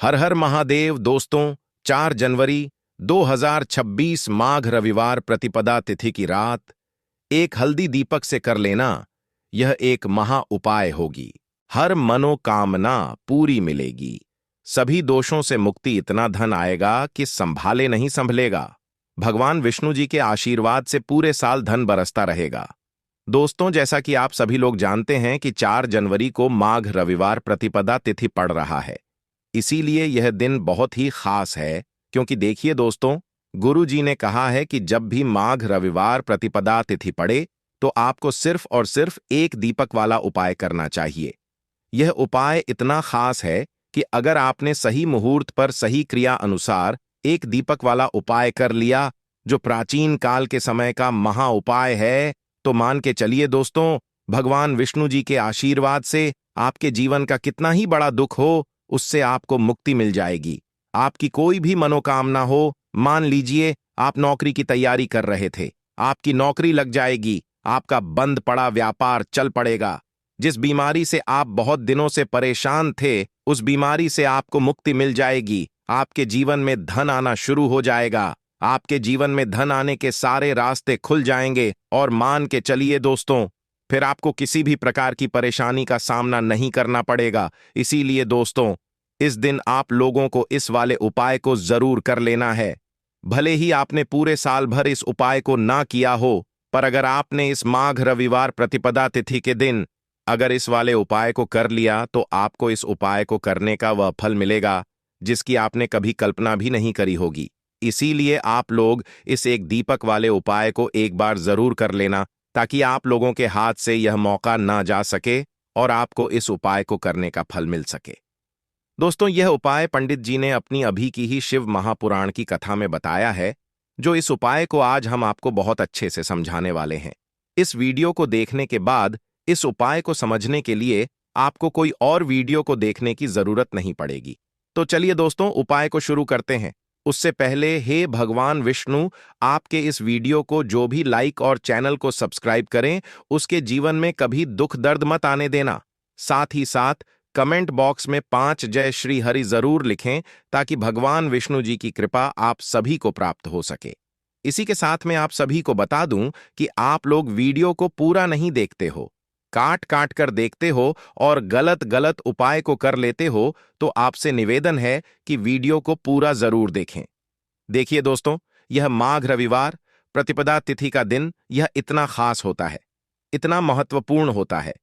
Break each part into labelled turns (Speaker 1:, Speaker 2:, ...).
Speaker 1: हर हर महादेव दोस्तों। 4 जनवरी 2026 माघ रविवार प्रतिपदा तिथि की रात एक हल्दी दीपक से कर लेना, यह एक महा उपाय होगी। हर मनोकामना पूरी मिलेगी। सभी दोषों से मुक्ति, इतना धन आएगा कि संभाले नहीं संभलेगा। भगवान विष्णु जी के आशीर्वाद से पूरे साल धन बरसता रहेगा। दोस्तों, जैसा कि आप सभी लोग जानते हैं कि 4 जनवरी को माघ रविवार प्रतिपदा तिथि पड़ रहा है। इसीलिए यह दिन बहुत ही खास है, क्योंकि देखिए दोस्तों, गुरु जी ने कहा है कि जब भी माघ रविवार प्रतिपदा तिथि पड़े तो आपको सिर्फ और सिर्फ एक दीपक वाला उपाय करना चाहिए। यह उपाय इतना खास है कि अगर आपने सही मुहूर्त पर सही क्रिया अनुसार एक दीपक वाला उपाय कर लिया, जो प्राचीन काल के समय का महा उपाय है, तो मान के चलिए दोस्तों, भगवान विष्णु जी के आशीर्वाद से आपके जीवन का कितना ही बड़ा दुख हो, उससे आपको मुक्ति मिल जाएगी। आपकी कोई भी मनोकामना हो, मान लीजिए आप नौकरी की तैयारी कर रहे थे, आपकी नौकरी लग जाएगी, आपका बंद पड़ा व्यापार चल पड़ेगा। जिस बीमारी से आप बहुत दिनों से परेशान थे, उस बीमारी से आपको मुक्ति मिल जाएगी। आपके जीवन में धन आना शुरू हो जाएगा। आपके जीवन में धन आने के सारे रास्ते खुल जाएंगे और मान के चलिए दोस्तों, फिर आपको किसी भी प्रकार की परेशानी का सामना नहीं करना पड़ेगा। इसीलिए दोस्तों, इस दिन आप लोगों को इस वाले उपाय को जरूर कर लेना है। भले ही आपने पूरे साल भर इस उपाय को ना किया हो, पर अगर आपने इस माघ रविवार प्रतिपदा तिथि के दिन अगर इस वाले उपाय को कर लिया, तो आपको इस उपाय को करने का वह फल मिलेगा जिसकी आपने कभी कल्पना भी नहीं करी होगी। इसीलिए आप लोग इस एक दीपक वाले उपाय को एक बार जरूर कर लेना, ताकि आप लोगों के हाथ से यह मौका ना जा सके और आपको इस उपाय को करने का फल मिल सके। दोस्तों, यह उपाय पंडित जी ने अपनी अभी की ही शिव महापुराण की कथा में बताया है, जो इस उपाय को आज हम आपको बहुत अच्छे से समझाने वाले हैं। इस वीडियो को देखने के बाद इस उपाय को समझने के लिए आपको कोई और वीडियो को देखने की जरूरत नहीं पड़ेगी। तो चलिए दोस्तों, उपाय को शुरू करते हैं। उससे पहले, हे भगवान विष्णु, आपके इस वीडियो को जो भी लाइक और चैनल को सब्सक्राइब करें, उसके जीवन में कभी दुख दर्द मत आने देना। साथ ही साथ कमेंट बॉक्स में 5 जय श्री हरि जरूर लिखें, ताकि भगवान विष्णु जी की कृपा आप सभी को प्राप्त हो सके। इसी के साथ में आप सभी को बता दूं कि आप लोग वीडियो को पूरा नहीं देखते हो, काट काट कर देखते हो और गलत गलत उपाय को कर लेते हो, तो आपसे निवेदन है कि वीडियो को पूरा जरूर देखें। देखिए दोस्तों, यह माघ रविवार प्रतिपदा तिथि का दिन यह इतना खास होता है, इतना महत्वपूर्ण होता है।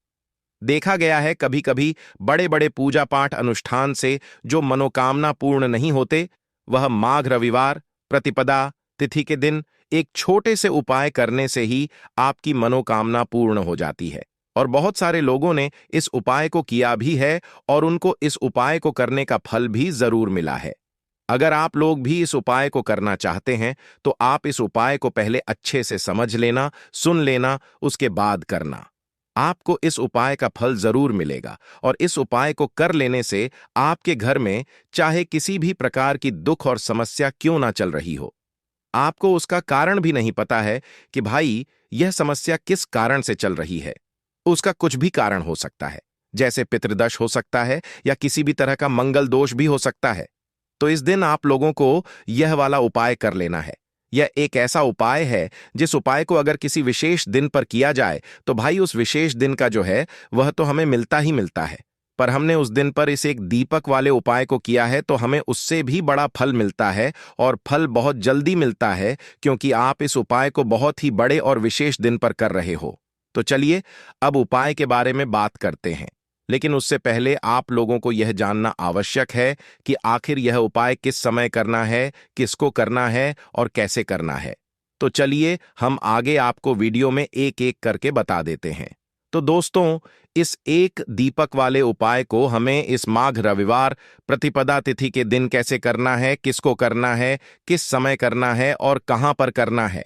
Speaker 1: देखा गया है कभी कभी बड़े बड़े पूजा पाठ अनुष्ठान से जो मनोकामना पूर्ण नहीं होते, वह माघ रविवार प्रतिपदा तिथि के दिन एक छोटे से उपाय करने से ही आपकी मनोकामना पूर्ण हो जाती है। और बहुत सारे लोगों ने इस उपाय को किया भी है और उनको इस उपाय को करने का फल भी जरूर मिला है। अगर आप लोग भी इस उपाय को करना चाहते हैं, तो आप इस उपाय को पहले अच्छे से समझ लेना, सुन लेना, उसके बाद करना। आपको इस उपाय का फल जरूर मिलेगा और इस उपाय को कर लेने से आपके घर में चाहे किसी भी प्रकार की दुख और समस्या क्यों ना चल रही हो, आपको उसका कारण भी नहीं पता है कि भाई यह समस्या किस कारण से चल रही है। उसका कुछ भी कारण हो सकता है, जैसे पितृदोष हो सकता है या किसी भी तरह का मंगल दोष भी हो सकता है। तो इस दिन आप लोगों को यह वाला उपाय कर लेना है। यह एक ऐसा उपाय है जिस उपाय को अगर किसी विशेष दिन पर किया जाए, तो भाई उस विशेष दिन का जो है वह तो हमें मिलता ही मिलता है, पर हमने उस दिन पर इस एक दीपक वाले उपाय को किया है तो हमें उससे भी बड़ा फल मिलता है, और फल बहुत जल्दी मिलता है, क्योंकि आप इस उपाय को बहुत ही बड़े और विशेष दिन पर कर रहे हो। तो चलिए अब उपाय के बारे में बात करते हैं, लेकिन उससे पहले आप लोगों को यह जानना आवश्यक है कि आखिर यह उपाय किस समय करना है, किसको करना है और कैसे करना है। तो चलिए हम आगे आपको वीडियो में एक एक करके बता देते हैं। तो दोस्तों, इस एक दीपक वाले उपाय को हमें इस माघ रविवार प्रतिपदा तिथि के दिन कैसे करना है, किसको करना है, किस समय करना है और कहां पर करना है,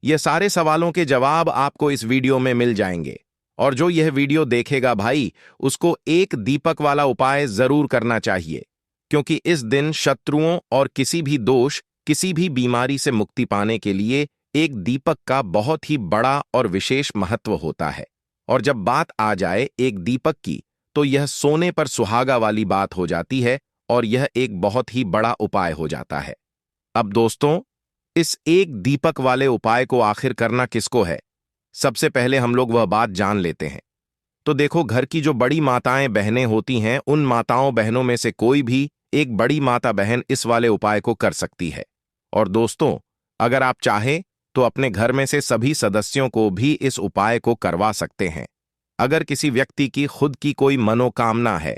Speaker 1: ये सारे सवालों के जवाब आपको इस वीडियो में मिल जाएंगे। और जो यह वीडियो देखेगा भाई, उसको एक दीपक वाला उपाय जरूर करना चाहिए, क्योंकि इस दिन शत्रुओं और किसी भी दोष, किसी भी बीमारी से मुक्ति पाने के लिए एक दीपक का बहुत ही बड़ा और विशेष महत्व होता है। और जब बात आ जाए एक दीपक की, तो यह सोने पर सुहागा वाली बात हो जाती है और यह एक बहुत ही बड़ा उपाय हो जाता है। अब दोस्तों, इस एक दीपक वाले उपाय को आखिर करना किसको है? सबसे पहले हम लोग वह बात जान लेते हैं। तो देखो, घर की जो बड़ी माताएं बहनें होती हैं, उन माताओं बहनों में से कोई भी एक बड़ी माता बहन इस वाले उपाय को कर सकती है। और दोस्तों, अगर आप चाहे तो अपने घर में से सभी सदस्यों को भी इस उपाय को करवा सकते हैं। अगर किसी व्यक्ति की खुद की कोई मनोकामना है,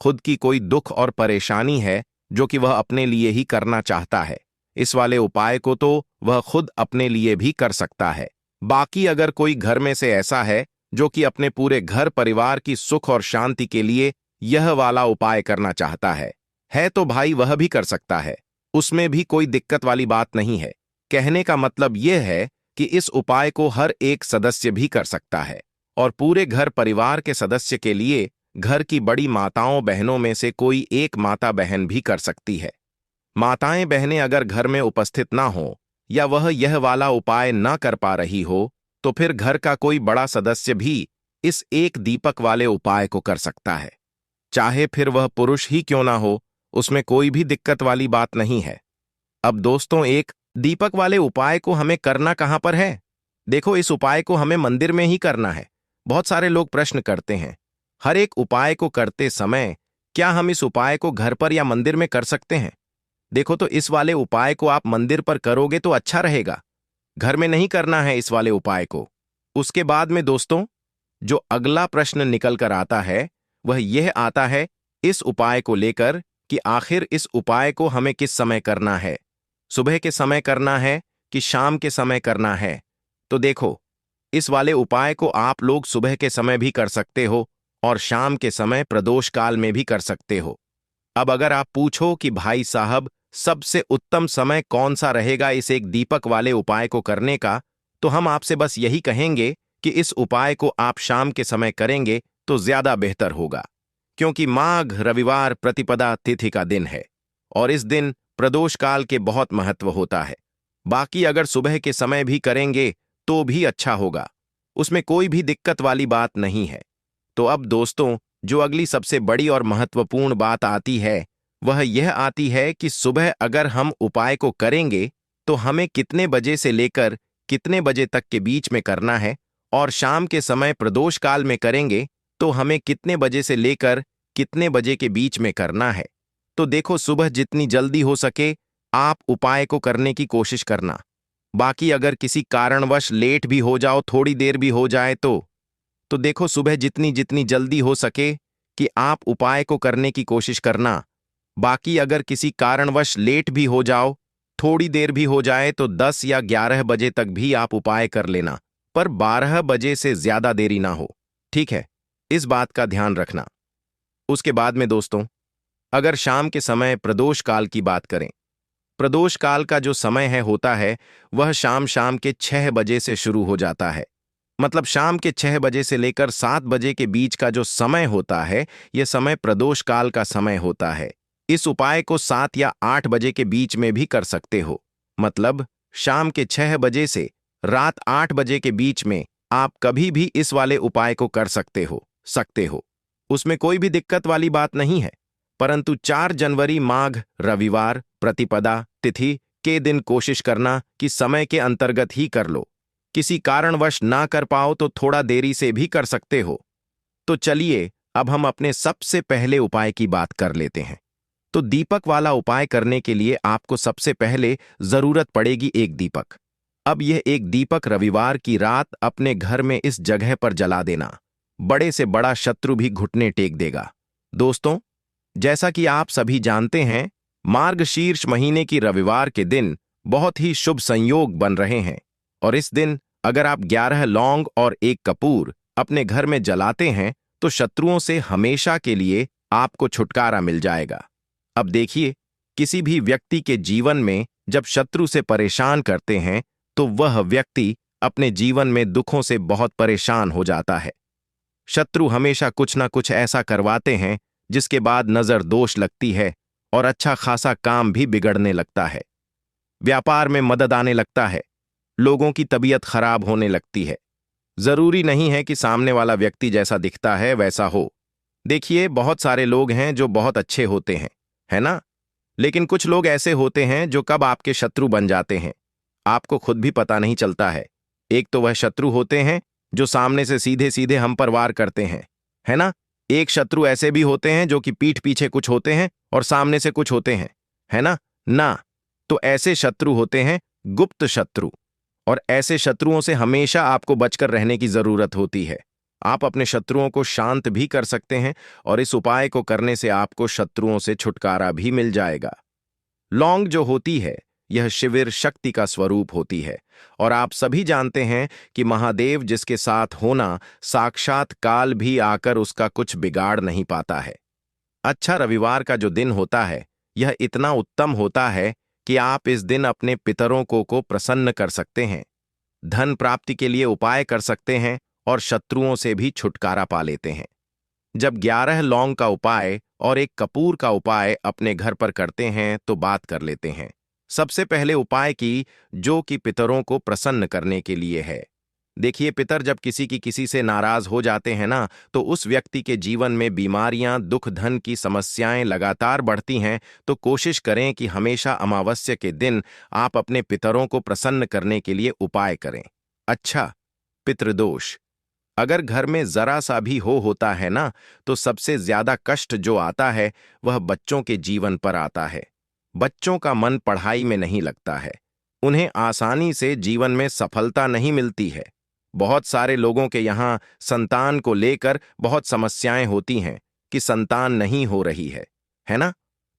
Speaker 1: खुद की कोई दुख और परेशानी है जो कि वह अपने लिए ही करना चाहता है, इस वाले उपाय को तो वह खुद अपने लिए भी कर सकता है। बाकी अगर कोई घर में से ऐसा है जो कि अपने पूरे घर परिवार की सुख और शांति के लिए यह वाला उपाय करना चाहता है तो भाई वह भी कर सकता है। उसमें भी कोई दिक्कत वाली बात नहीं है। कहने का मतलब यह है कि इस उपाय को हर एक सदस्य भी कर सकता है और पूरे घर परिवार के सदस्य के लिए घर की बड़ी माताओं बहनों में से कोई एक माता बहन भी कर सकती है। माताएं बहनें अगर घर में उपस्थित ना हो या वह यह वाला उपाय ना कर पा रही हो, तो फिर घर का कोई बड़ा सदस्य भी इस एक दीपक वाले उपाय को कर सकता है। चाहे फिर वह पुरुष ही क्यों ना हो, उसमें कोई भी दिक्कत वाली बात नहीं है। अब दोस्तों, एक दीपक वाले उपाय को हमें करना कहां पर है? देखो, इस उपाय को हमें मंदिर में ही करना है। बहुत सारे लोग प्रश्न करते हैं, हर एक उपाय को करते समय क्या हम इस उपाय को घर पर या मंदिर में कर सकते हैं? देखो, तो इस वाले उपाय को आप मंदिर पर करोगे तो अच्छा रहेगा। घर में नहीं करना है इस वाले उपाय को। उसके बाद में दोस्तों, जो अगला प्रश्न निकल कर आता है वह यह आता है इस उपाय को लेकर कि आखिर इस उपाय को हमें किस समय करना है, सुबह के समय करना है कि शाम के समय करना है? तो देखो, इस वाले उपाय को आप लोग सुबह के समय भी कर सकते हो और शाम के समय प्रदोष काल में भी कर सकते हो। अब अगर आप पूछो कि भाई साहब, सबसे उत्तम समय कौन सा रहेगा इस एक दीपक वाले उपाय को करने का, तो हम आपसे बस यही कहेंगे कि इस उपाय को आप शाम के समय करेंगे तो ज्यादा बेहतर होगा, क्योंकि माघ रविवार प्रतिपदा तिथि का दिन है और इस दिन प्रदोष काल के बहुत महत्व होता है। बाकी अगर सुबह के समय भी करेंगे तो भी अच्छा होगा, उसमें कोई भी दिक्कत वाली बात नहीं है। तो अब दोस्तों, जो अगली सबसे बड़ी और महत्वपूर्ण बात आती है वह यह आती है कि सुबह अगर हम उपाय को करेंगे तो हमें कितने बजे से लेकर कितने बजे तक के बीच में करना है, और शाम के समय प्रदोष काल में करेंगे तो हमें कितने बजे से लेकर कितने बजे के बीच में करना है। तो देखो, सुबह जितनी जल्दी हो सके आप उपाय को करने की कोशिश करना। बाकी अगर किसी कारणवश लेट भी हो जाओ, थोड़ी देर भी हो जाए तो देखो, सुबह जितनी जितनी जल्दी हो सके कि आप उपाय को करने की कोशिश करना। बाकी अगर किसी कारणवश लेट भी हो जाओ, थोड़ी देर भी हो जाए, तो 10 या 11 बजे तक भी आप उपाय कर लेना, पर 12 बजे से ज्यादा देरी ना हो। ठीक है, इस बात का ध्यान रखना। उसके बाद में दोस्तों, अगर शाम के समय प्रदोष काल की बात करें, प्रदोष काल का जो समय होता है वह शाम के 6 बजे से शुरू हो जाता है। मतलब शाम के 6 बजे से लेकर 7 बजे के बीच का जो समय होता है, यह समय प्रदोष काल का समय होता है। इस उपाय को 7 या 8 बजे के बीच में भी कर सकते हो। मतलब शाम के 6 बजे से रात 8 बजे के बीच में आप कभी भी इस वाले उपाय को कर सकते हो। उसमें कोई भी दिक्कत वाली बात नहीं है। परंतु 4 जनवरी माघ रविवार प्रतिपदा तिथि के दिन कोशिश करना कि समय के अंतर्गत ही कर लो। किसी कारणवश ना कर पाओ तो थोड़ा देरी से भी कर सकते हो। तो चलिए, अब हम अपने सबसे पहले उपाय की बात कर लेते हैं। तो दीपक वाला उपाय करने के लिए आपको सबसे पहले जरूरत पड़ेगी एक दीपक। अब यह एक दीपक रविवार की रात अपने घर में इस जगह पर जला देना। बड़े से बड़ा शत्रु भी घुटने टेक देगा। दोस्तों, जैसा कि आप सभी जानते हैं, मार्गशीर्ष महीने की रविवार के दिन बहुत ही शुभ संयोग बन रहे हैं और इस दिन अगर आप 11 लौंग और 1 कपूर अपने घर में जलाते हैं तो शत्रुओं से हमेशा के लिए आपको छुटकारा मिल जाएगा। अब देखिए, किसी भी व्यक्ति के जीवन में जब शत्रु से परेशान करते हैं तो वह व्यक्ति अपने जीवन में दुखों से बहुत परेशान हो जाता है। शत्रु हमेशा कुछ ना कुछ ऐसा करवाते हैं जिसके बाद नजर दोष लगती है और अच्छा खासा काम भी बिगड़ने लगता है। व्यापार में मदद आने लगता है, लोगों की तबीयत खराब होने लगती है। जरूरी नहीं है कि सामने वाला व्यक्ति जैसा दिखता है वैसा हो। देखिए, बहुत सारे लोग हैं जो बहुत अच्छे होते हैं, है ना? लेकिन कुछ लोग ऐसे होते हैं जो कब आपके शत्रु बन जाते हैं, आपको खुद भी पता नहीं चलता है। एक तो वह शत्रु होते हैं जो सामने से सीधे सीधे हम पर वार करते हैं, है ना? एक शत्रु ऐसे भी होते हैं जो कि पीठ पीछे कुछ होते हैं और सामने से कुछ होते हैं, है ना? ना, तो ऐसे शत्रु होते हैं गुप्त शत्रु। और ऐसे शत्रुओं से हमेशा आपको बचकर रहने की जरूरत होती है। आप अपने शत्रुओं को शांत भी कर सकते हैं और इस उपाय को करने से आपको शत्रुओं से छुटकारा भी मिल जाएगा। लौंग जो होती है, यह शिविर शक्ति का स्वरूप होती है और आप सभी जानते हैं कि महादेव जिसके साथ होना, साक्षात काल भी आकर उसका कुछ बिगाड़ नहीं पाता है। अच्छा, रविवार का जो दिन होता है, यह इतना उत्तम होता है कि आप इस दिन अपने पितरों को प्रसन्न कर सकते हैं, धन प्राप्ति के लिए उपाय कर सकते हैं और शत्रुओं से भी छुटकारा पा लेते हैं। जब 11 लौंग का उपाय और एक कपूर का उपाय अपने घर पर करते हैं तो बात कर लेते हैं। सबसे पहले उपाय की, जो कि पितरों को प्रसन्न करने के लिए है। देखिए, पितर जब किसी से नाराज हो जाते हैं ना, तो उस व्यक्ति के जीवन में बीमारियां, दुख, धन की समस्याएं लगातार बढ़ती हैं। तो कोशिश करें कि हमेशा अमावस्या के दिन आप अपने पितरों को प्रसन्न करने के लिए उपाय करें। अच्छा, पितृदोष अगर घर में जरा सा भी होता है ना, तो सबसे ज्यादा कष्ट जो आता है वह बच्चों के जीवन पर आता है। बच्चों का मन पढ़ाई में नहीं लगता है, उन्हें आसानी से जीवन में सफलता नहीं मिलती है। बहुत सारे लोगों के यहाँ संतान को लेकर बहुत समस्याएं होती हैं कि संतान नहीं हो रही है ना?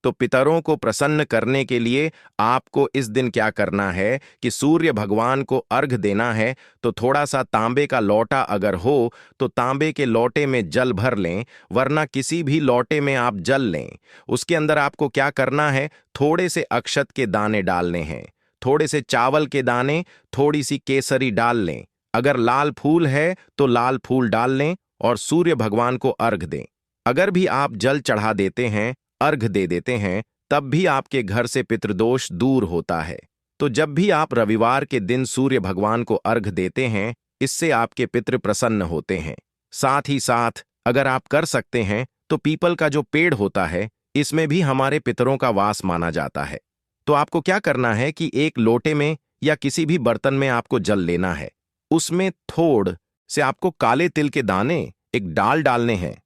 Speaker 1: तो पितरों को प्रसन्न करने के लिए आपको इस दिन क्या करना है कि सूर्य भगवान को अर्घ देना है। तो थोड़ा सा तांबे का लोटा अगर हो तो तांबे के लोटे में जल भर लें, वरना किसी भी लोटे में आप जल लें। उसके अंदर आपको क्या करना है, थोड़े से अक्षत के दाने डालने हैं, थोड़े से चावल के दाने, थोड़ी सी केसरी डाल लें। अगर लाल फूल है तो लाल फूल डाल लें और सूर्य भगवान को अर्घ दें। अगर भी आप जल चढ़ा देते हैं, अर्घ दे देते हैं, तब भी आपके घर से पितृदोष दूर होता है। तो जब भी आप रविवार के दिन सूर्य भगवान को अर्घ देते हैं, इससे आपके पितृ प्रसन्न होते हैं। साथ ही साथ अगर आप कर सकते हैं तो पीपल का जो पेड़ होता है, इसमें भी हमारे पितरों का वास माना जाता है। तो आपको क्या करना है कि एक लोटे में या किसी भी बर्तन में आपको जल लेना है, उसमें थोड़ से आपको काले तिल के दाने, एक डाल डालने हैं,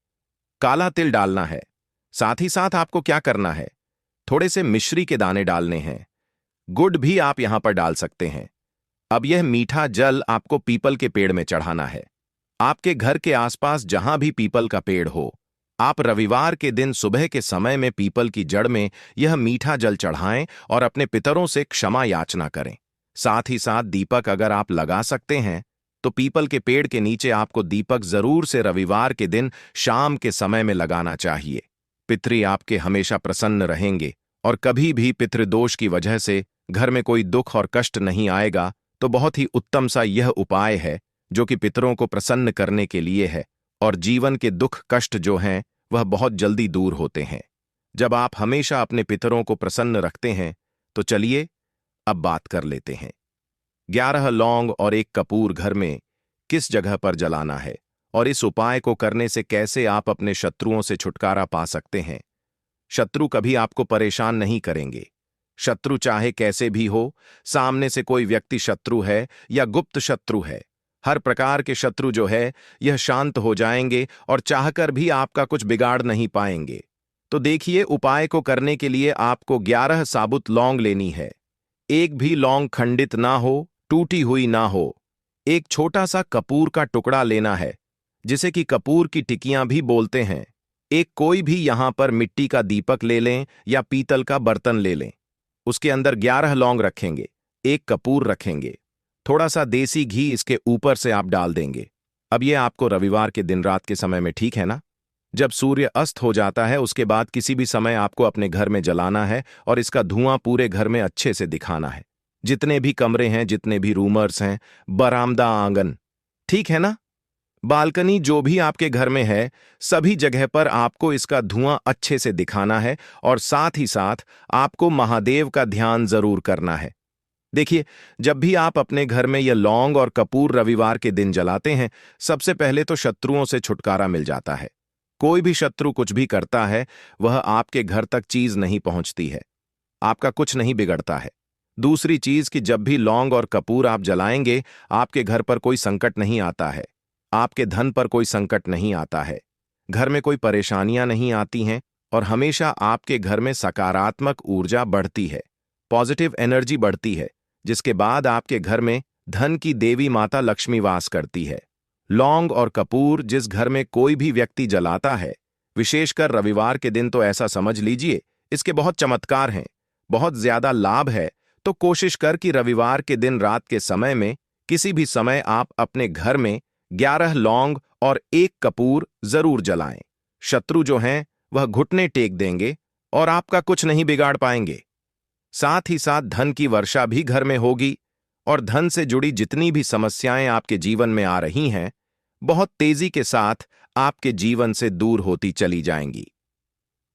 Speaker 1: काला तिल डालना है। साथ ही साथ आपको क्या करना है, थोड़े से मिश्री के दाने डालने हैं, गुड़ भी आप यहां पर डाल सकते हैं। अब यह मीठा जल आपको पीपल के पेड़ में चढ़ाना है। आपके घर के आसपास जहां भी पीपल का पेड़ हो, आप रविवार के दिन सुबह के समय में पीपल की जड़ में यह मीठा जल चढ़ाएं और अपने पितरों से क्षमा याचना करें। साथ ही साथ दीपक अगर आप लगा सकते हैं तो पीपल के पेड़ के नीचे आपको दीपक जरूर से रविवार के दिन शाम के समय में लगाना चाहिए। पितृ आपके हमेशा प्रसन्न रहेंगे और कभी भी पितृदोष की वजह से घर में कोई दुख और कष्ट नहीं आएगा। तो बहुत ही उत्तम सा यह उपाय है जो कि पितरों को प्रसन्न करने के लिए है और जीवन के दुख कष्ट जो हैं वह बहुत जल्दी दूर होते हैं जब आप हमेशा अपने पितरों को प्रसन्न रखते हैं। तो चलिए अब बात कर लेते हैं, 11 लौंग और एक कपूर घर में किस जगह पर जलाना है और इस उपाय को करने से कैसे आप अपने शत्रुओं से छुटकारा पा सकते हैं। शत्रु कभी आपको परेशान नहीं करेंगे। शत्रु चाहे कैसे भी हो, सामने से कोई व्यक्ति शत्रु है या गुप्त शत्रु है, हर प्रकार के शत्रु जो है यह शांत हो जाएंगे और चाहकर भी आपका कुछ बिगाड़ नहीं पाएंगे। तो देखिए, उपाय को करने के लिए आपको 11 साबुत लौंग लेनी है। एक भी लौंग खंडित ना हो, टूटी हुई ना हो। एक छोटा सा कपूर का टुकड़ा लेना है, जिसे कि कपूर की टिकियां भी बोलते हैं। एक कोई भी यहां पर मिट्टी का दीपक ले लें या पीतल का बर्तन ले लें। उसके अंदर 11 लौंग रखेंगे, एक कपूर रखेंगे, थोड़ा सा देसी घी इसके ऊपर से आप डाल देंगे। अब यह आपको रविवार के दिन रात के समय में, ठीक है ना? जब सूर्य अस्त हो जाता है उसके बाद किसी भी समय आपको अपने घर में जलाना है और इसका धुआं पूरे घर में अच्छे से दिखाना है। जितने भी कमरे हैं, जितने भी रूमर्स हैं, बरामदा, आंगन, ठीक है ना, बालकनी, जो भी आपके घर में है, सभी जगह पर आपको इसका धुआं अच्छे से दिखाना है और साथ ही साथ आपको महादेव का ध्यान जरूर करना है। देखिए, जब भी आप अपने घर में यह लौंग और कपूर रविवार के दिन जलाते हैं, सबसे पहले तो शत्रुओं से छुटकारा मिल जाता है। कोई भी शत्रु कुछ भी करता है, वह आपके घर तक चीज नहीं पहुंचती है, आपका कुछ नहीं बिगड़ता है। दूसरी चीज कि जब भी लौंग और कपूर आप जलाएंगे, आपके घर पर कोई संकट नहीं आता है, आपके धन पर कोई संकट नहीं आता है, घर में कोई परेशानियां नहीं आती हैं और हमेशा आपके घर में सकारात्मक ऊर्जा बढ़ती है, पॉजिटिव एनर्जी बढ़ती है, जिसके बाद आपके घर में धन की देवी माता लक्ष्मी वास करती है। लौंग और कपूर जिस घर में कोई भी व्यक्ति जलाता है, विशेषकर रविवार के दिन, तो ऐसा समझ लीजिए इसके बहुत चमत्कार हैं, बहुत ज्यादा लाभ है। तो कोशिश कर कि रविवार के दिन रात के समय में किसी भी समय आप अपने घर में 11 लौंग और 1 कपूर जरूर जलाएं। शत्रु जो हैं वह घुटने टेक देंगे और आपका कुछ नहीं बिगाड़ पाएंगे। साथ ही साथ धन की वर्षा भी घर में होगी और धन से जुड़ी जितनी भी समस्याएं आपके जीवन में आ रही हैं, बहुत तेजी के साथ आपके जीवन से दूर होती चली जाएंगी।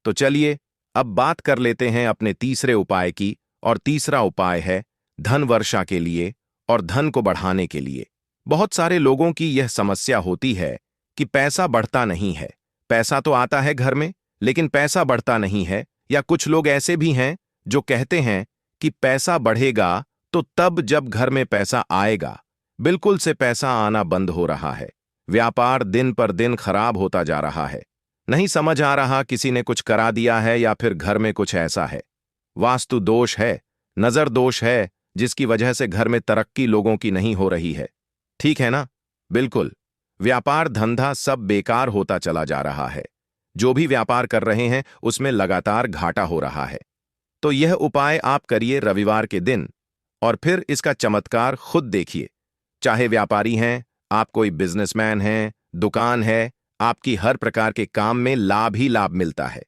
Speaker 1: तो चलिए अब बात कर लेते हैं अपने तीसरे उपाय की, और तीसरा उपाय है धन वर्षा के लिए और धन को बढ़ाने के लिए। बहुत सारे लोगों की यह समस्या होती है कि पैसा बढ़ता नहीं है। पैसा तो आता है घर में, लेकिन पैसा बढ़ता नहीं है। या कुछ लोग ऐसे भी हैं जो कहते हैं कि पैसा बढ़ेगा तो तब जब घर में पैसा आएगा। बिल्कुल से पैसा आना बंद हो रहा है, व्यापार दिन पर दिन खराब होता जा रहा है। नहीं समझ आ रहा किसी ने कुछ करा दिया है या फिर घर में कुछ ऐसा है, वास्तु दोष है, नजर दोष है, जिसकी वजह से घर में तरक्की लोगों की नहीं हो रही है। ठीक है ना? बिल्कुल, व्यापार धंधा सब बेकार होता चला जा रहा है। जो भी व्यापार कर रहे हैं उसमें लगातार घाटा हो रहा है। तो यह उपाय आप करिए रविवार के दिन और फिर इसका चमत्कार खुद देखिए। चाहे व्यापारी हैं, आप कोई बिजनेसमैन हैं, दुकान है, आपकी हर प्रकार के काम में लाभ ही लाभ मिलता है।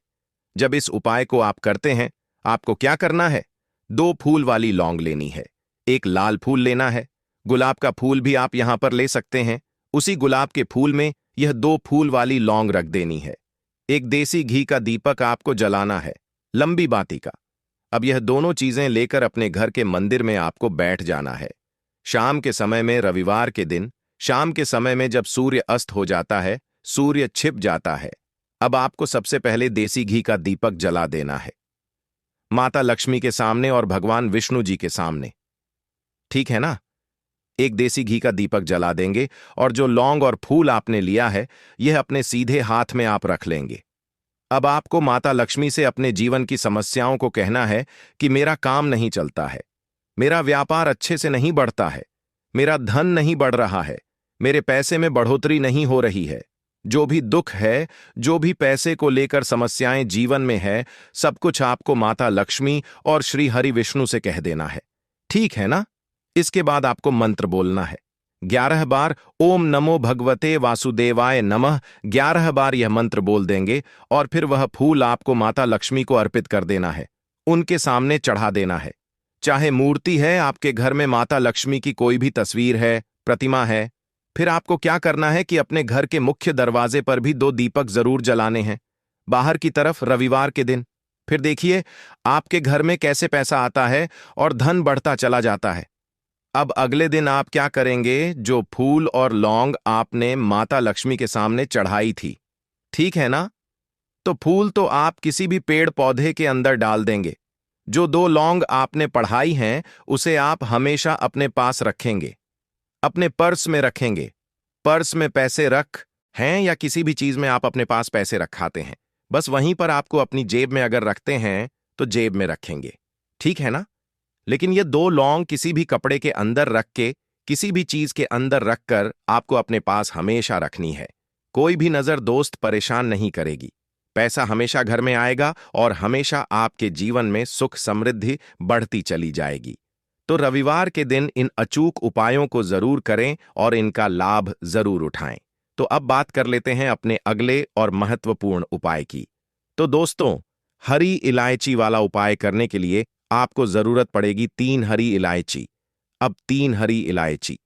Speaker 1: जब इस उपाय को आप करते हैं, आपको क्या करना है? 2 फूल वाली लौंग लेनी है, 1 लाल फूल लेना है, गुलाब का फूल भी आप यहां पर ले सकते हैं। उसी गुलाब के फूल में यह 2 फूल वाली लौंग रख देनी है। 1 देसी घी का दीपक आपको जलाना है, लंबी बाती का। अब यह दोनों चीजें लेकर अपने घर के मंदिर में आपको बैठ जाना है। शाम के समय में, रविवार के दिन शाम के समय में जब सूर्य अस्त हो जाता है, सूर्य छिप जाता है, अब आपको सबसे पहले देसी घी का दीपक जला देना है, माता लक्ष्मी के सामने और भगवान विष्णु जी के सामने। ठीक है ना? 1 देसी घी का दीपक जला देंगे और जो लौंग और फूल आपने लिया है, यह अपने सीधे हाथ में आप रख लेंगे। अब आपको माता लक्ष्मी से अपने जीवन की समस्याओं को कहना है कि मेरा काम नहीं चलता है, मेरा व्यापार अच्छे से नहीं बढ़ता है, मेरा धन नहीं बढ़ रहा है, मेरे पैसे में बढ़ोतरी नहीं हो रही है। जो भी दुख है, जो भी पैसे को लेकर समस्याएं जीवन में है, सब कुछ आपको माता लक्ष्मी और श्री हरि विष्णु से कह देना है। ठीक है ना? इसके बाद आपको मंत्र बोलना है 11 बार, ओम नमो भगवते वासुदेवाय नमः। 11 बार यह मंत्र बोल देंगे और फिर वह फूल आपको माता लक्ष्मी को अर्पित कर देना है, उनके सामने चढ़ा देना है। चाहे मूर्ति है आपके घर में, माता लक्ष्मी की कोई भी तस्वीर है, प्रतिमा है, फिर आपको क्या करना है कि अपने घर के मुख्य दरवाजे पर भी 2 दीपक जरूर जलाने हैं, बाहर की तरफ रविवार के दिन। फिर देखिए आपके घर में कैसे पैसा आता है और धन बढ़ता चला जाता है। अब अगले दिन आप क्या करेंगे? जो फूल और लौंग आपने माता लक्ष्मी के सामने चढ़ाई थी, ठीक है ना, तो फूल तो आप किसी भी पेड़ पौधे के अंदर डाल देंगे। जो 2 लौंग आपने पढ़ाई हैं उसे आप हमेशा अपने पास रखेंगे, अपने पर्स में रखेंगे। पर्स में पैसे रख हैं या किसी भी चीज में आप अपने पास पैसे रखाते हैं, बस वहीं पर आपको अपनी जेब में अगर रखते हैं तो जेब में रखेंगे। ठीक है ना? लेकिन ये 2 लौंग किसी भी कपड़े के अंदर रख के, किसी भी चीज के अंदर रखकर आपको अपने पास हमेशा रखनी है। कोई भी नजर दोस्त परेशान नहीं करेगी। पैसा हमेशा घर में आएगा और हमेशा आपके जीवन में सुख समृद्धि बढ़ती चली जाएगी। तो रविवार के दिन इन अचूक उपायों को जरूर करें और इनका लाभ जरूर उठाएं। तो अब बात कर लेते हैं अपने अगले और महत्वपूर्ण उपाय की। तो दोस्तों, हरी इलायची वाला उपाय करने के लिए आपको जरूरत पड़ेगी 3 हरी इलायची। अब 3 हरी इलायची,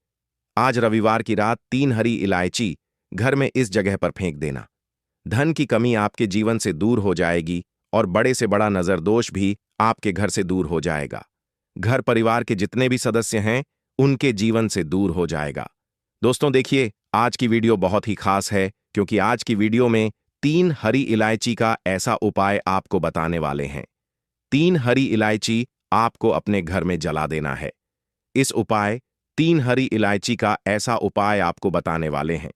Speaker 1: आज रविवार की रात 3 हरी इलायची घर में इस जगह पर फेंक देना। धन की कमी आपके जीवन से दूर हो जाएगी और बड़े से बड़ा नजर दोष भी आपके घर से दूर हो जाएगा। घर परिवार के जितने भी सदस्य हैं उनके जीवन से दूर हो जाएगा। दोस्तों देखिए, आज की वीडियो बहुत ही खास है क्योंकि आज की वीडियो में 3 हरी इलायची का ऐसा उपाय आपको बताने वाले हैं। 3 हरी इलायची आपको अपने घर में जला देना है। इस उपाय 3 हरी इलायची का ऐसा उपाय आपको बताने वाले हैं।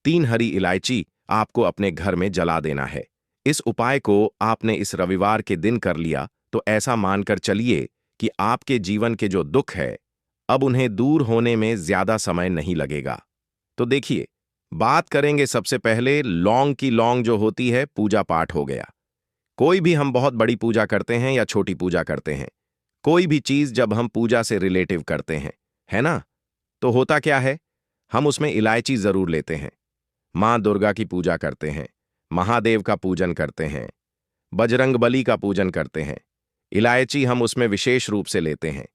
Speaker 1: 3 हरी इलायची आपको अपने घर में जला देना है। इस उपाय को आपने इस रविवार के दिन कर लिया तो ऐसा मानकर चलिए कि आपके जीवन के जो दुख है, अब उन्हें दूर होने में ज्यादा समय नहीं लगेगा। तो देखिए, बात करेंगे सबसे पहले लौंग की। लौंग जो होती है, पूजा पाठ हो गया। कोई भी हम बहुत बड़ी पूजा करते हैं या छोटी पूजा करते हैं, कोई भी चीज जब हम पूजा से रिलेटिव करते हैं, है ना, तो होता क्या है, हम उसमें इलायची जरूर लेते हैं। मां दुर्गा की पूजा करते हैं, महादेव का पूजन करते हैं, बजरंगबली का पूजन करते हैं। इलायची हम उसमें विशेष रूप से लेते हैं,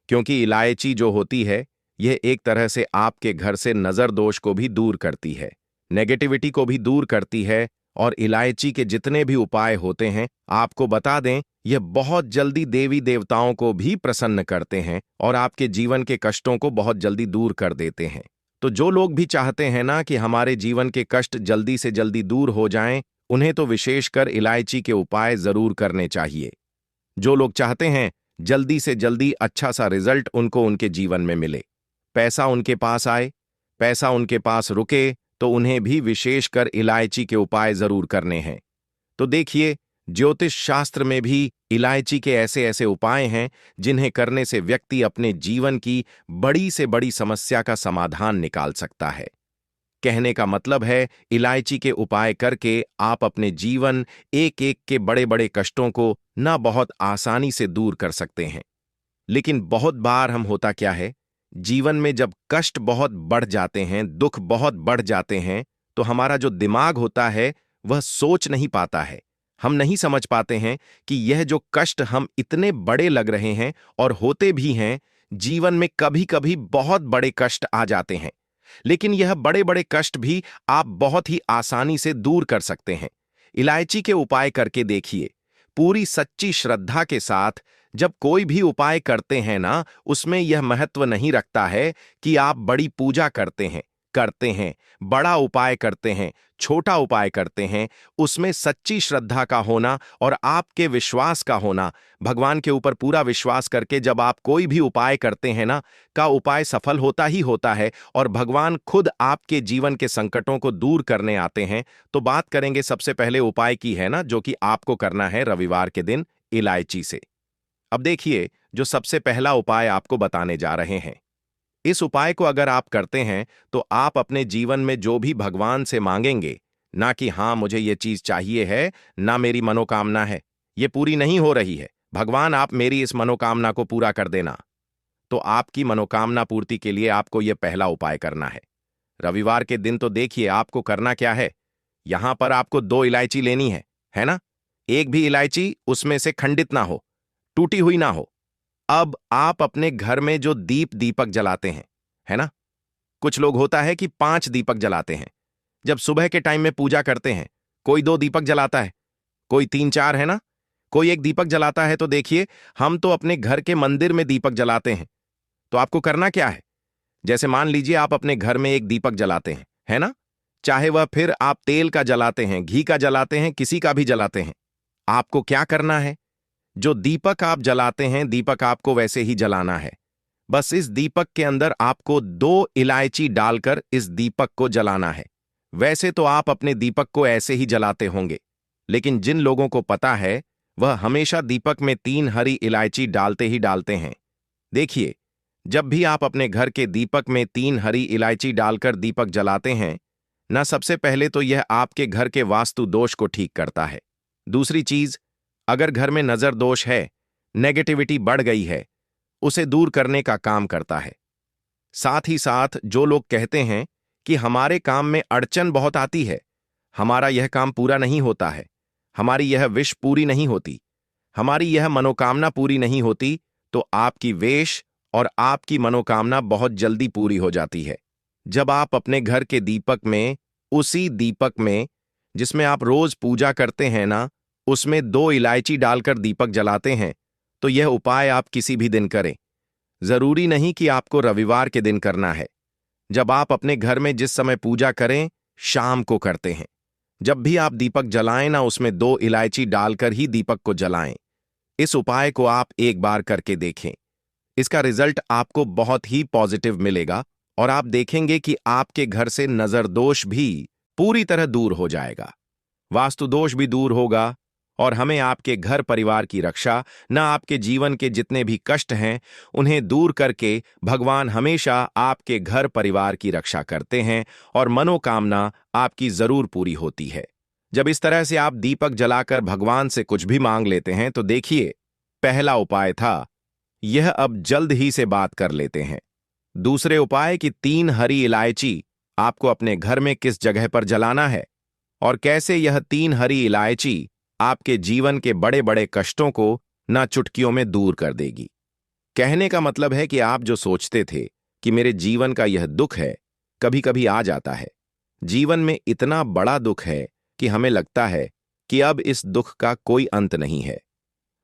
Speaker 1: क्योंकि इलायची जो होती है, यह एक तरह से आपके घर से नजर दोष को भी दूर करती है, नेगेटिविटी को भी दूर करती है। और इलायची के जितने भी उपाय होते हैं, आपको बता दें, यह बहुत जल्दी देवी देवताओं को भी प्रसन्न करते हैं और आपके जीवन के कष्टों को बहुत जल्दी दूर कर देते हैं। तो जो लोग भी चाहते हैं ना कि हमारे जीवन के कष्ट जल्दी से जल्दी दूर हो जाएं, उन्हें तो विशेषकर इलायची के उपाय जरूर करने चाहिए। जो लोग चाहते हैं जल्दी से जल्दी अच्छा सा रिजल्ट उनको उनके जीवन में मिले, पैसा उनके पास आए, पैसा उनके पास रुके, तो उन्हें भी विशेषकर इलायची के उपाय जरूर करने हैं। तो देखिए, ज्योतिष शास्त्र में भी इलायची के ऐसे ऐसे उपाय हैं जिन्हें करने से व्यक्ति अपने जीवन की बड़ी से बड़ी समस्या का समाधान निकाल सकता है। कहने का मतलब है, इलायची के उपाय करके आप अपने जीवन एक एक के बड़े बड़े कष्टों को ना बहुत आसानी से दूर कर सकते हैं। लेकिन बहुत बार हम होता क्या है, जीवन में जब कष्ट बहुत बढ़ जाते हैं, दुख बहुत बढ़ जाते हैं, तो हमारा जो दिमाग होता है वह सोच नहीं पाता है। हम नहीं समझ पाते हैं कि यह जो कष्ट हम इतने बड़े लग रहे हैं और होते भी हैं, जीवन में कभी कभी बहुत बड़े कष्ट आ जाते हैं। लेकिन यह बड़े बड़े कष्ट भी आप बहुत ही आसानी से दूर कर सकते हैं। इलायची के उपाय करके देखिए, पूरी सच्ची श्रद्धा के साथ। जब कोई भी उपाय करते हैं ना, उसमें यह महत्व नहीं रखता है कि आप बड़ी पूजा करते हैं, बड़ा उपाय करते हैं, छोटा उपाय करते हैं। उसमें सच्ची श्रद्धा का होना और आपके विश्वास का होना, भगवान के ऊपर पूरा विश्वास करके जब आप कोई भी उपाय करते हैं ना, का उपाय सफल होता ही होता है और भगवान खुद आपके जीवन के संकटों को दूर करने आते हैं। तो बात करेंगे सबसे पहले उपाय की, है ना, जो कि आपको करना है रविवार के दिन इलायची से। अब देखिए, जो सबसे पहला उपाय आपको बताने जा रहे हैं, इस उपाय को अगर आप करते हैं तो आप अपने जीवन में जो भी भगवान से मांगेंगे, ना कि हाँ मुझे ये चीज चाहिए है, ना मेरी मनोकामना है, ये पूरी नहीं हो रही है, भगवान आप मेरी इस मनोकामना को पूरा कर देना, तो आपकी मनोकामना पूर्ति के लिए आपको यह पहला उपाय करना है। रविवार के दिन तो देखिए आपको करना क्या है, यहां पर आपको 2 इलायची लेनी है ना। एक भी इलायची उसमें से खंडित ना हो, टूटी हुई ना हो। अब आप अपने घर में जो दीपक जलाते हैं, है ना, कुछ लोग होता है कि 5 दीपक जलाते हैं। जब सुबह के टाइम में पूजा करते हैं, कोई 2 दीपक जलाता है, कोई 3-4, है ना, कोई 1 दीपक जलाता है। तो देखिए, हम तो अपने घर के मंदिर में दीपक जलाते हैं। तो आपको करना क्या है, जैसे मान लीजिए आप अपने घर में 1 दीपक जलाते हैं, है ना, चाहे वह फिर आप तेल का जलाते हैं, घी का जलाते हैं, किसी का भी जलाते हैं, आपको क्या करना है, जो दीपक आप जलाते हैं, दीपक आपको वैसे ही जलाना है। बस इस दीपक के अंदर आपको 2 इलायची डालकर इस दीपक को जलाना है। वैसे तो आप अपने दीपक को ऐसे ही जलाते होंगे, लेकिन जिन लोगों को पता है, वह हमेशा दीपक में 3 हरी इलायची डालते ही डालते हैं। देखिए, जब भी आप अपने घर के दीपक में 3 हरी इलायची डालकर दीपक जलाते हैं ना, सबसे पहले तो यह आपके घर के वास्तु दोष को ठीक करता है। दूसरी चीज, अगर घर में नजर दोष है, नेगेटिविटी बढ़ गई है, उसे दूर करने का काम करता है। साथ ही साथ जो लोग कहते हैं कि हमारे काम में अड़चन बहुत आती है, हमारा यह काम पूरा नहीं होता है, हमारी यह विश पूरी नहीं होती, हमारी यह मनोकामना पूरी नहीं होती, तो आपकी वेश और आपकी मनोकामना बहुत जल्दी पूरी हो जाती है। जब आप अपने घर के दीपक में, उसी दीपक में जिसमें आप रोज पूजा करते हैं ना, उसमें 2 इलायची डालकर दीपक जलाते हैं, तो यह उपाय आप किसी भी दिन करें। जरूरी नहीं कि आपको रविवार के दिन करना है। जब आप अपने घर में जिस समय पूजा करें, शाम को करते हैं, जब भी आप दीपक जलाएं ना, उसमें 2 इलायची डालकर ही दीपक को जलाएं। इस उपाय को आप एक बार करके देखें। इसका रिजल्ट आपको बहुत ही पॉजिटिव मिलेगा और आप देखेंगे कि आपके घर से नजर दोष भी पूरी तरह दूर हो जाएगा, वास्तु दोष भी दूर होगा और हमें आपके घर परिवार की रक्षा, न आपके जीवन के जितने भी कष्ट हैं उन्हें दूर करके भगवान हमेशा आपके घर परिवार की रक्षा करते हैं और मनोकामना आपकी जरूर पूरी होती है। जब इस तरह से आप दीपक जलाकर भगवान से कुछ भी मांग लेते हैं तो देखिए, पहला उपाय था यह, अब जल्द ही से बात कर लेते हैं। दूसरे उपाय की 3 हरी इलायची आपको अपने घर में किस जगह पर जलाना है और कैसे यह 3 हरी इलायची आपके जीवन के बड़े बड़े कष्टों को ना चुटकियों में दूर कर देगी। कहने का मतलब है कि आप जो सोचते थे कि मेरे जीवन का यह दुख है, कभी कभी आ जाता है। जीवन में इतना बड़ा दुख है कि हमें लगता है कि अब इस दुख का कोई अंत नहीं है।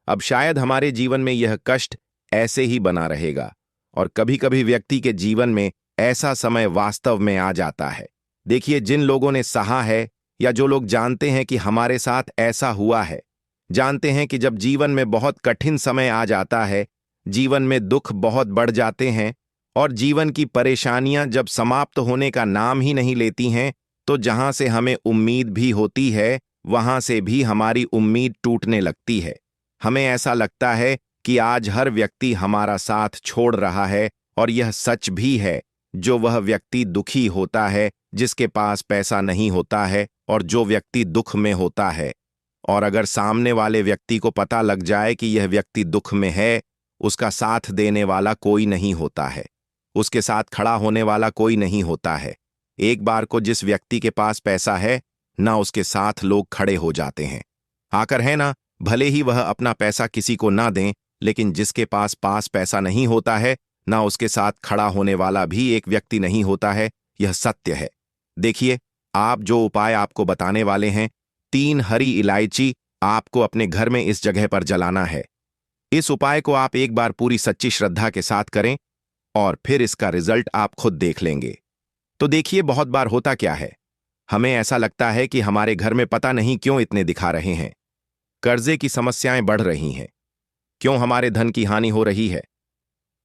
Speaker 1: अब शायद हमारे जीवन में यह कष्ट ऐसे ही बना रहेगा और कभी कभी व्यक्ति के जीवन में ऐसा समय वास्तव में आ जाता है। देखिए, जिन लोगों ने सहा है या जो लोग जानते हैं कि हमारे साथ ऐसा हुआ है, जानते हैं कि जब जीवन में बहुत कठिन समय आ जाता है, जीवन में दुख बहुत बढ़ जाते हैं और जीवन की परेशानियां जब समाप्त होने का नाम ही नहीं लेती हैं, तो जहां से हमें उम्मीद भी होती है वहां से भी हमारी उम्मीद टूटने लगती है। हमें ऐसा लगता है कि आज हर व्यक्ति हमारा साथ छोड़ रहा है और यह सच भी है। जो वह व्यक्ति दुखी होता है, जिसके पास पैसा नहीं होता है और जो व्यक्ति दुख में होता है, और अगर सामने वाले व्यक्ति को पता लग जाए कि यह व्यक्ति दुख में है, उसका साथ देने वाला कोई नहीं होता है, उसके साथ खड़ा होने वाला कोई नहीं होता है। एक बार को जिस व्यक्ति के पास पैसा है ना, उसके साथ लोग खड़े हो जाते हैं आकर, है ना। भले ही वह अपना पैसा किसी को ना दें, लेकिन जिसके पास पैसा नहीं होता है ना, उसके साथ खड़ा होने वाला भी एक व्यक्ति नहीं होता है। यह सत्य है। देखिए, आप जो उपाय आपको बताने वाले हैं, 3 हरी इलायची आपको अपने घर में इस जगह पर जलाना है। इस उपाय को आप एक बार पूरी सच्ची श्रद्धा के साथ करें और फिर इसका रिजल्ट आप खुद देख लेंगे। तो देखिए, बहुत बार होता क्या है, हमें ऐसा लगता है कि हमारे घर में पता नहीं क्यों इतने दिखा रहे हैं, कर्जे की समस्याएं बढ़ रही हैं, क्यों हमारे धन की हानि हो रही है।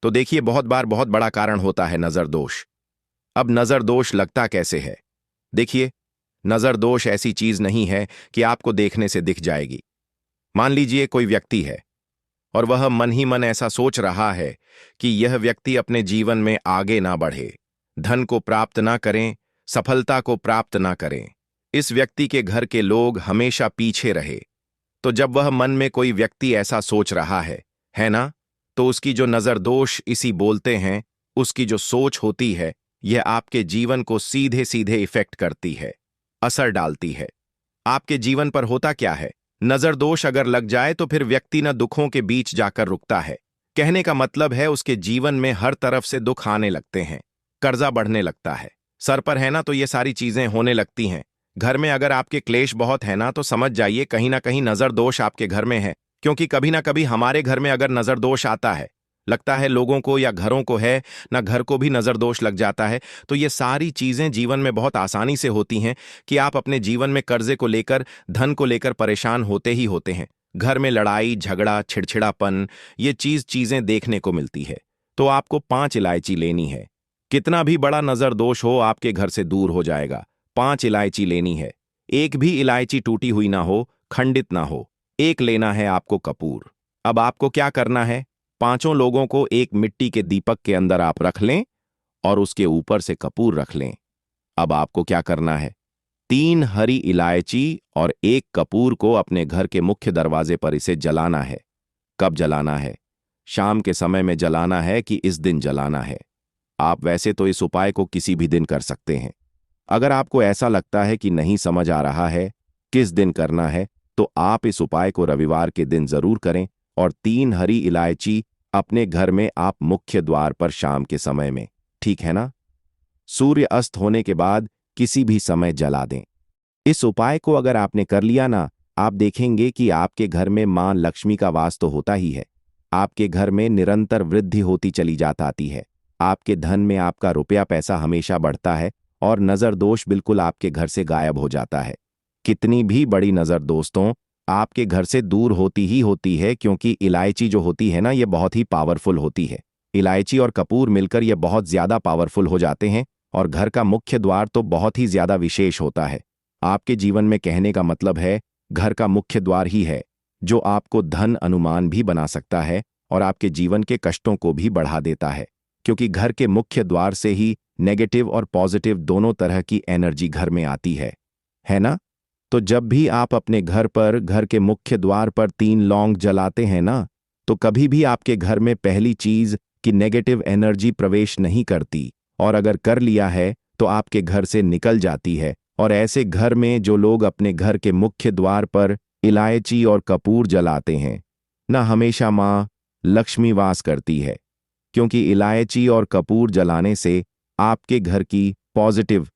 Speaker 1: तो देखिए, बहुत बार बहुत बड़ा कारण होता है नजर दोष। अब नजर दोष लगता कैसे है? देखिए, नजर दोष ऐसी चीज नहीं है कि आपको देखने से दिख जाएगी। मान लीजिए कोई व्यक्ति है और वह मन ही मन ऐसा सोच रहा है कि यह व्यक्ति अपने जीवन में आगे ना बढ़े, धन को प्राप्त ना करें, सफलता को प्राप्त ना करें, इस व्यक्ति के घर के लोग हमेशा पीछे रहे। तो जब वह मन में कोई व्यक्ति ऐसा सोच रहा है ना, तो उसकी जो नजर दोष इसी बोलते हैं, उसकी जो सोच होती है, यह आपके जीवन को सीधे सीधे इफेक्ट करती है, असर डालती है। आपके जीवन पर होता क्या है, नजर दोष अगर लग जाए तो फिर व्यक्ति न दुखों के बीच जाकर रुकता है। कहने का मतलब है उसके जीवन में हर तरफ से दुख आने लगते हैं, कर्जा बढ़ने लगता है, सर पर है ना तो ये सारी चीजें होने लगती हैं। घर में अगर आपके क्लेश बहुत है ना, तो समझ जाइए कहीं ना कहीं नजर दोष आपके घर में है। क्योंकि कभी ना कभी हमारे घर में अगर नजर दोष आता है, लगता है लोगों को या घरों को है ना, घर को भी नजर दोष लग जाता है। तो ये सारी चीजें जीवन में बहुत आसानी से होती हैं कि आप अपने जीवन में कर्जे को लेकर, धन को लेकर परेशान होते ही होते हैं। घर में लड़ाई झगड़ा, छिड़छिड़ापन, ये चीजें देखने को मिलती है। तो आपको 5 इलायची लेनी है। कितना भी बड़ा नजर दोष हो, आपके घर से दूर हो जाएगा। 5 इलायची लेनी है। एक भी इलायची टूटी हुई ना हो, खंडित ना हो। एक लेना है आपको कपूर। अब आपको क्या करना है, 5 लोगों को एक मिट्टी के दीपक के अंदर आप रख लें और उसके ऊपर से कपूर रख लें। अब आपको क्या करना है, 3 हरी इलायची और एक कपूर को अपने घर के मुख्य दरवाजे पर इसे जलाना है। कब जलाना है? शाम के समय में जलाना है कि इस दिन जलाना है? आप वैसे तो इस उपाय को किसी भी दिन कर सकते हैं। अगर आपको ऐसा लगता है कि नहीं समझ आ रहा है किस दिन करना है, तो आप इस उपाय को रविवार के दिन जरूर करें और 3 हरी इलायची अपने घर में आप मुख्य द्वार पर शाम के समय में, ठीक है ना, सूर्य अस्त होने के बाद किसी भी समय जला दें। इस उपाय को अगर आपने कर लिया ना, आप देखेंगे कि आपके घर में मां लक्ष्मी का वास तो होता ही है, आपके घर में निरंतर वृद्धि होती चली जाती है। आपके धन में आपका रुपया पैसा हमेशा बढ़ता है और नजर दोष बिल्कुल आपके घर से गायब हो जाता है। कितनी भी बड़ी नज़र दोस्तों आपके घर से दूर होती ही होती है, क्योंकि इलायची जो होती है ना, ये बहुत ही पावरफुल होती है। इलायची और कपूर मिलकर ये बहुत ज़्यादा पावरफुल हो जाते हैं और घर का मुख्य द्वार तो बहुत ही ज़्यादा विशेष होता है। आपके जीवन में कहने का मतलब है घर का मुख्य द्वार ही है जो आपको धन अनुमान भी बना सकता है और आपके जीवन के कष्टों को भी बढ़ा देता है, क्योंकि घर के मुख्य द्वार से ही नेगेटिव और पॉजिटिव दोनों तरह की एनर्जी घर में आती है ना? तो जब भी आप अपने घर पर घर के मुख्य द्वार पर 3 लौंग जलाते हैं ना, तो कभी भी आपके घर में पहली चीज कि नेगेटिव एनर्जी प्रवेश नहीं करती, और अगर कर लिया है तो आपके घर से निकल जाती है। और ऐसे घर में जो लोग अपने घर के मुख्य द्वार पर इलायची और कपूर जलाते हैं ना, हमेशा माँ लक्ष्मी वास करती है, क्योंकि इलायची और कपूर जलाने से आपके घर की पॉजिटिव